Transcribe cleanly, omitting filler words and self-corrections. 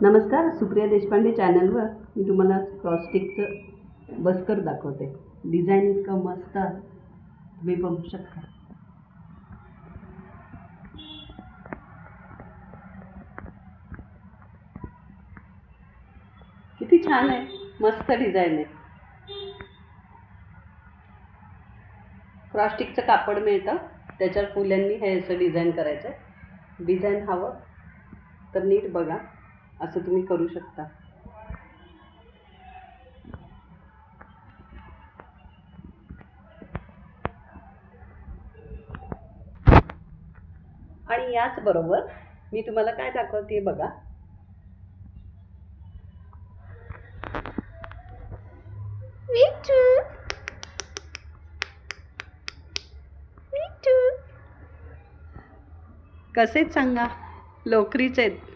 नमस्कार, सुप्रिया देशपांडे चॅनलवर मी तुम्हाला क्रॉसस्टिकचं बस्कर दाखवते। डिझाईन इतकं मस्त तुम्ही बघू शकता। किती छान आहे, मस्त डिझाईन आहे। क्रॉसस्टिकचं कापड मिळतं, त्याच्यावर फुलांनी हे असं डिझाईन करायचं। डिझाईन हवं तर नीट बघा, असं तुम्ही करू शकता। आणि याच बरोबर मी तुम्हाला काय दाखवते बघा। कसेच सांगा, लोकरीचे आहेत।